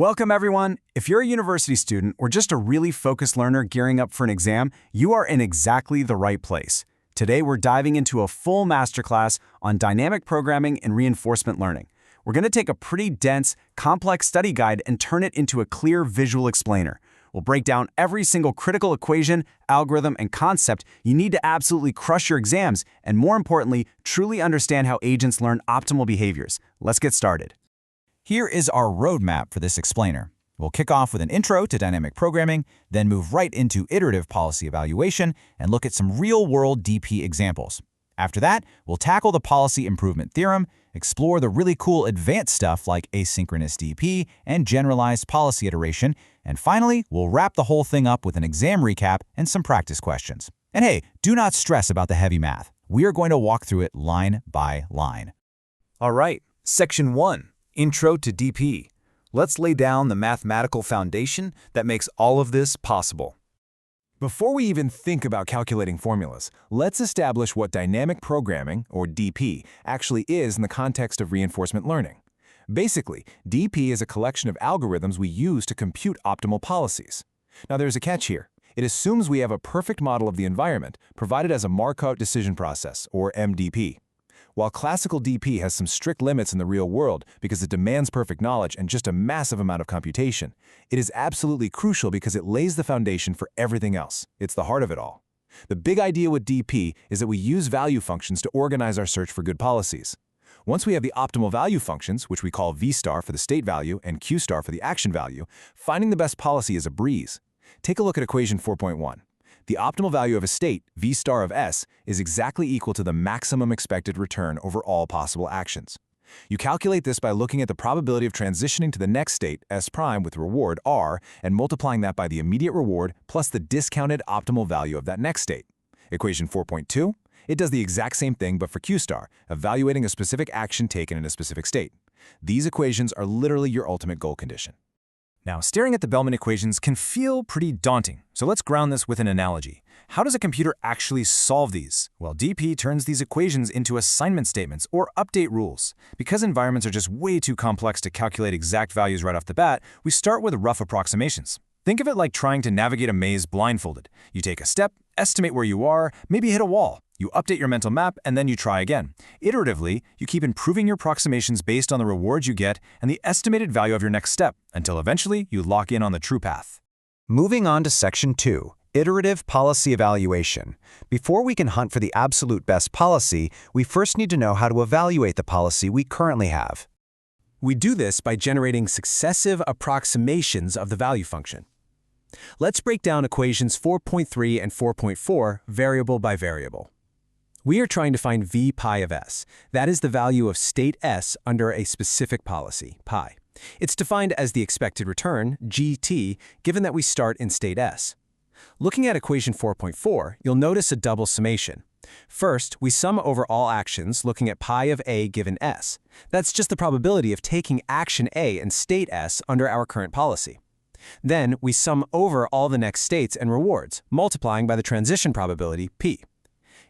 Welcome, everyone. If you're a university student or just a really focused learner gearing up for an exam, you are in exactly the right place. Today, we're diving into a full masterclass on dynamic programming and reinforcement learning. We're going to take a pretty dense, complex study guide and turn it into a clear visual explainer. We'll break down every single critical equation, algorithm, and concept you need to absolutely crush your exams, and more importantly, truly understand how agents learn optimal behaviors. Let's get started. Here is our roadmap for this explainer. We'll kick off with an intro to dynamic programming, then move right into iterative policy evaluation and look at some real-world DP examples. After that, we'll tackle the policy improvement theorem, explore the really cool advanced stuff like asynchronous DP and generalized policy iteration, and finally, we'll wrap the whole thing up with an exam recap and some practice questions. And hey, do not stress about the heavy math. We are going to walk through it line by line. All right, Section 1. Intro to DP. Let's lay down the mathematical foundation that makes all of this possible. Before we even think about calculating formulas, let's establish what dynamic programming, or DP, actually is in the context of reinforcement learning. Basically, DP is a collection of algorithms we use to compute optimal policies. Now there's a catch here. It assumes we have a perfect model of the environment provided as a Markov decision process, or MDP. While classical DP has some strict limits in the real world because it demands perfect knowledge and just a massive amount of computation, it is absolutely crucial because it lays the foundation for everything else. It's the heart of it all. The big idea with DP is that we use value functions to organize our search for good policies. Once we have the optimal value functions, which we call V star for the state value and Q star for the action value, finding the best policy is a breeze. Take a look at equation 4.1. The optimal value of a state, V star of S, is exactly equal to the maximum expected return over all possible actions. You calculate this by looking at the probability of transitioning to the next state, S prime, with reward, R, and multiplying that by the immediate reward plus the discounted optimal value of that next state. Equation 4.2, it does the exact same thing but for Q star, evaluating a specific action taken in a specific state. These equations are literally your ultimate goal condition. Now, staring at the Bellman equations can feel pretty daunting, so let's ground this with an analogy. How does a computer actually solve these? Well, DP turns these equations into assignment statements or update rules. Because environments are just way too complex to calculate exact values right off the bat, we start with rough approximations. Think of it like trying to navigate a maze blindfolded. You take a step, estimate where you are, maybe hit a wall. You update your mental map, and then you try again. Iteratively, you keep improving your approximations based on the rewards you get and the estimated value of your next step, until eventually you lock in on the true path. Moving on to Section 2, Iterative Policy Evaluation. Before we can hunt for the absolute best policy, we first need to know how to evaluate the policy we currently have. We do this by generating successive approximations of the value function. Let's break down equations 4.3 and 4.4 variable by variable. We are trying to find V pi of S. That is the value of state S under a specific policy, pi. It's defined as the expected return, GT, given that we start in state S. Looking at equation 4.4, you'll notice a double summation. First, we sum over all actions looking at pi of A given S. That's just the probability of taking action A in state S under our current policy. Then, we sum over all the next states and rewards, multiplying by the transition probability, P.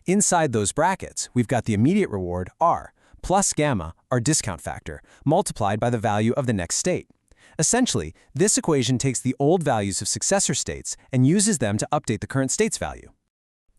Inside those brackets, we've got the immediate reward, R, plus gamma, our discount factor, multiplied by the value of the next state. Essentially, this equation takes the old values of successor states and uses them to update the current state's value.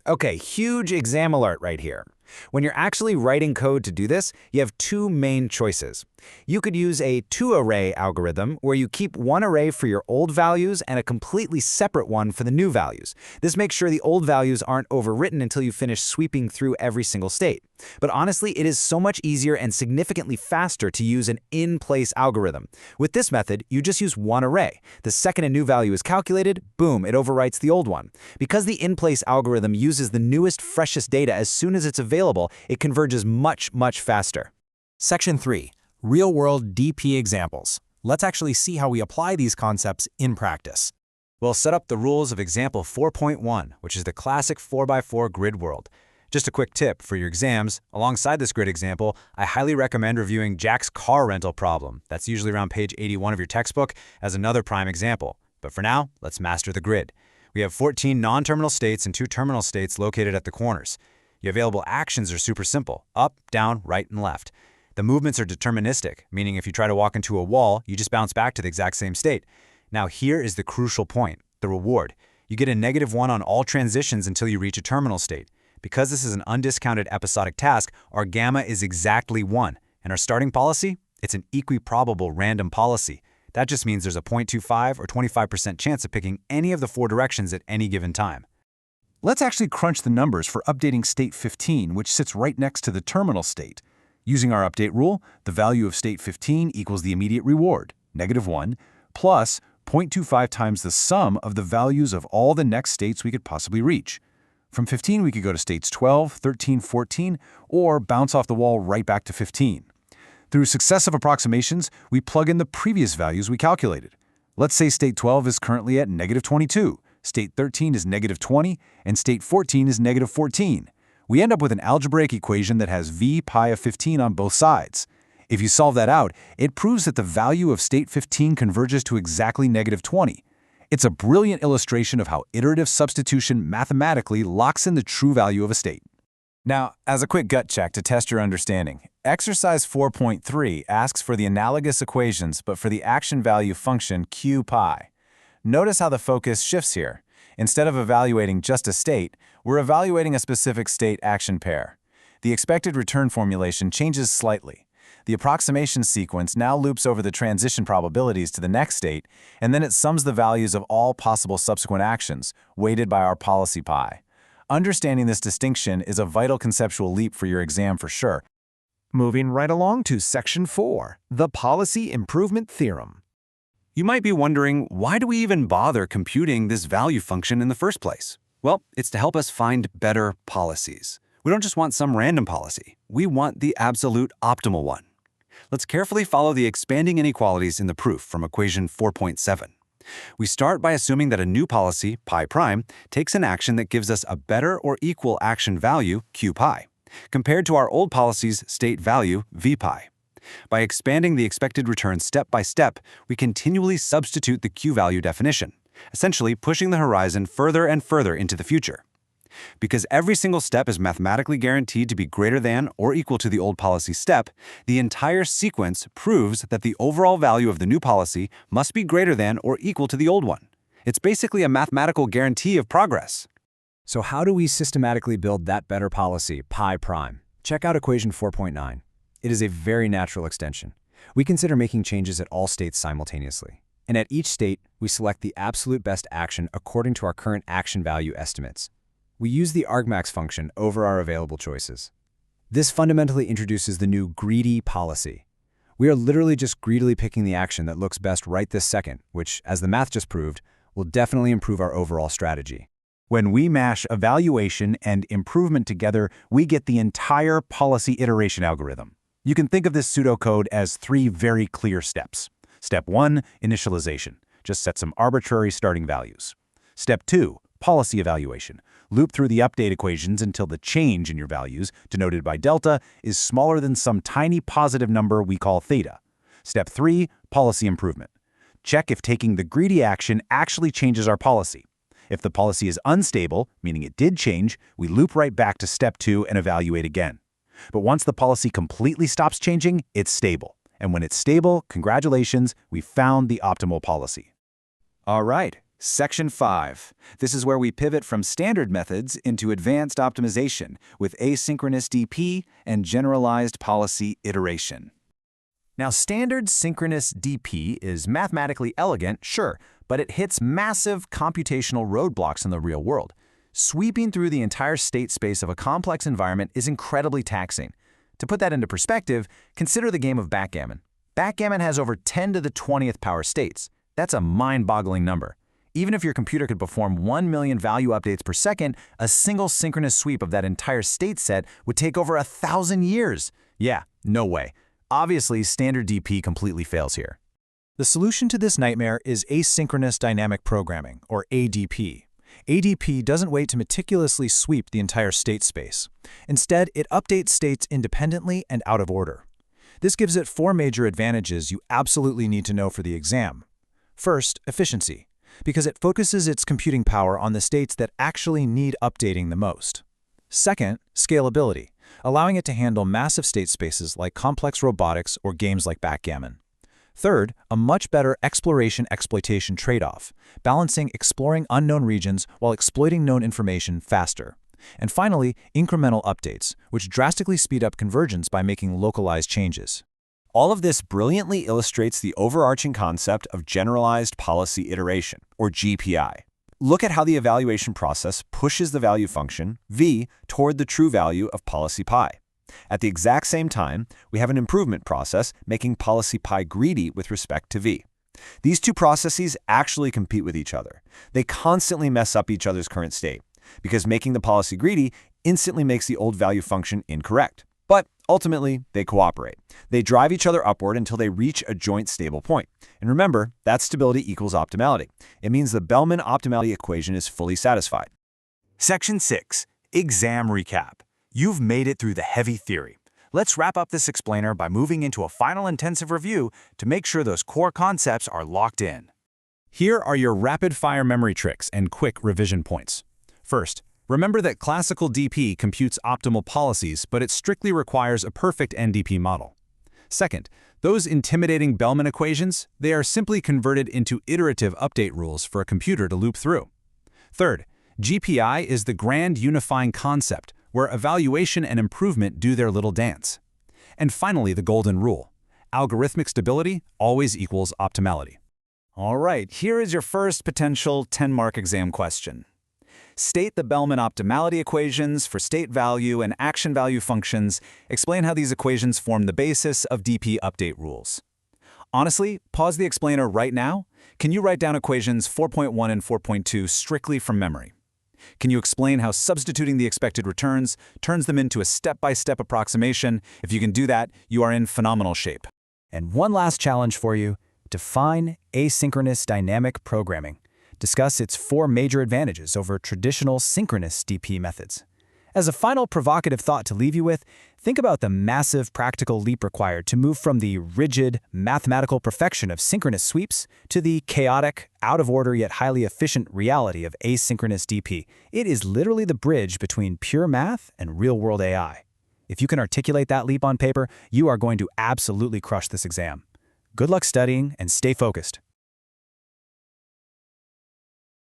Okay, huge exam alert right here. When you're actually writing code to do this, you have two main choices. You could use a two-array algorithm where you keep one array for your old values and a completely separate one for the new values. This makes sure the old values aren't overwritten until you finish sweeping through every single state. But honestly, it is so much easier and significantly faster to use an in-place algorithm. With this method, you just use one array. The second a new value is calculated, boom, it overwrites the old one. Because the in-place algorithm uses the newest, freshest data as soon as it's available, it converges much, much faster. Section 3. Real-world DP examples. Let's actually see how we apply these concepts in practice. We'll set up the rules of example 4.1, which is the classic 4x4 grid world. Just a quick tip for your exams, alongside this grid example, I highly recommend reviewing Jack's car rental problem. That's usually around page 81 of your textbook as another prime example. But for now, let's master the grid. We have 14 non-terminal states and 2 terminal states located at the corners. Your available actions are super simple, up, down, right, and left. The movements are deterministic, meaning if you try to walk into a wall, you just bounce back to the exact same state. Now here is the crucial point, the reward. You get a -1 on all transitions until you reach a terminal state. Because this is an undiscounted episodic task, our gamma is exactly 1. And our starting policy? It's an equiprobable random policy. That just means there's a 0.25 or 25% chance of picking any of the 4 directions at any given time. Let's actually crunch the numbers for updating state 15, which sits right next to the terminal state. Using our update rule, the value of state 15 equals the immediate reward, -1, plus 0.25 times the sum of the values of all the next states we could possibly reach. From 15, we could go to states 12, 13, 14, or bounce off the wall right back to 15. Through successive approximations, we plug in the previous values we calculated. Let's say state 12 is currently at -22, state 13 is -20, and state 14 is -14. We end up with an algebraic equation that has v pi of 15 on both sides. If you solve that out, it proves that the value of state 15 converges to exactly -20. It's a brilliant illustration of how iterative substitution mathematically locks in the true value of a state. Now, as a quick gut check to test your understanding, exercise 4.3 asks for the analogous equations but for the action value function q pi. Notice how the focus shifts here. Instead of evaluating just a state, we're evaluating a specific state-action pair. The expected return formulation changes slightly. The approximation sequence now loops over the transition probabilities to the next state, and then it sums the values of all possible subsequent actions, weighted by our policy pi. Understanding this distinction is a vital conceptual leap for your exam for sure. Moving right along to Section 4, the Policy Improvement Theorem. You might be wondering, why do we even bother computing this value function in the first place? Well, it's to help us find better policies. We don't just want some random policy. We want the absolute optimal one. Let's carefully follow the expanding inequalities in the proof from equation 4.7. We start by assuming that a new policy, pi prime, takes an action that gives us a better or equal action value, q pi, compared to our old policy's state value, v pi. By expanding the expected return step by step, we continually substitute the q value definition, essentially pushing the horizon further and further into the future. Because every single step is mathematically guaranteed to be greater than or equal to the old policy step, the entire sequence proves that the overall value of the new policy must be greater than or equal to the old one. It's basically a mathematical guarantee of progress. So how do we systematically build that better policy, pi prime? Check out equation 4.9. It is a very natural extension. We consider making changes at all states simultaneously. And at each state, we select the absolute best action according to our current action value estimates. We use the argmax function over our available choices. This fundamentally introduces the new greedy policy. We are literally just greedily picking the action that looks best right this second, which, as the math just proved, will definitely improve our overall strategy. When we mash evaluation and improvement together, we get the entire policy iteration algorithm. You can think of this pseudocode as 3 very clear steps. Step 1, initialization. Just set some arbitrary starting values. Step 2, policy evaluation. Loop through the update equations until the change in your values, denoted by delta, is smaller than some tiny positive number we call theta. Step 3, policy improvement. Check if taking the greedy action actually changes our policy. If the policy is unstable, meaning it did change, we loop right back to step 2 and evaluate again. But once the policy completely stops changing, it's stable. And when it's stable, congratulations, we found the optimal policy. All right, Section 5. This is where we pivot from standard methods into advanced optimization with asynchronous DP and generalized policy iteration. Now, standard synchronous DP is mathematically elegant, sure, but it hits massive computational roadblocks in the real world. Sweeping through the entire state space of a complex environment is incredibly taxing. To put that into perspective, consider the game of backgammon. Backgammon has over 10 to the 20th power states. That's a mind-boggling number. Even if your computer could perform 1 million value updates per second, a single synchronous sweep of that entire state set would take over 1,000 years. Yeah, no way. Obviously, standard DP completely fails here. The solution to this nightmare is asynchronous dynamic programming, or ADP. ADP doesn't wait to meticulously sweep the entire state space. Instead, it updates states independently and out of order. This gives it 4 major advantages you absolutely need to know for the exam. First, efficiency, because it focuses its computing power on the states that actually need updating the most. Second, scalability, allowing it to handle massive state spaces like complex robotics or games like backgammon. Third, a much better exploration-exploitation trade-off, balancing exploring unknown regions while exploiting known information faster. And finally, incremental updates, which drastically speed up convergence by making localized changes. All of this brilliantly illustrates the overarching concept of generalized policy iteration, or GPI. Look at how the evaluation process pushes the value function, v, toward the true value of policy pi. At the exact same time, we have an improvement process making policy pi greedy with respect to v. These two processes actually compete with each other. They constantly mess up each other's current state, because making the policy greedy instantly makes the old value function incorrect. But ultimately, they cooperate. They drive each other upward until they reach a joint stable point. And remember, that stability equals optimality. It means the Bellman optimality equation is fully satisfied. Section 6. Exam Recap. You've made it through the heavy theory. Let's wrap up this explainer by moving into a final intensive review to make sure those core concepts are locked in. Here are your rapid-fire memory tricks and quick revision points. First, remember that classical DP computes optimal policies, but it strictly requires a perfect NDP model. Second, those intimidating Bellman equations, they are simply converted into iterative update rules for a computer to loop through. Third, GPI is the grand unifying concept where evaluation and improvement do their little dance. And finally, the golden rule. Algorithmic stability always equals optimality. All right, here is your first potential 10-mark exam question. State the Bellman optimality equations for state value and action value functions. Explain how these equations form the basis of DP update rules. Honestly, pause the explainer right now. Can you write down equations 4.1 and 4.2 strictly from memory? Can you explain how substituting the expected returns turns them into a step-by-step approximation? If you can do that, you are in phenomenal shape. And one last challenge for you. Define asynchronous dynamic programming. Discuss its 4 major advantages over traditional synchronous DP methods. As a final provocative thought to leave you with, think about the massive practical leap required to move from the rigid, mathematical perfection of synchronous sweeps to the chaotic, out-of-order yet highly efficient reality of asynchronous DP. It is literally the bridge between pure math and real-world AI. If you can articulate that leap on paper, you are going to absolutely crush this exam. Good luck studying and stay focused.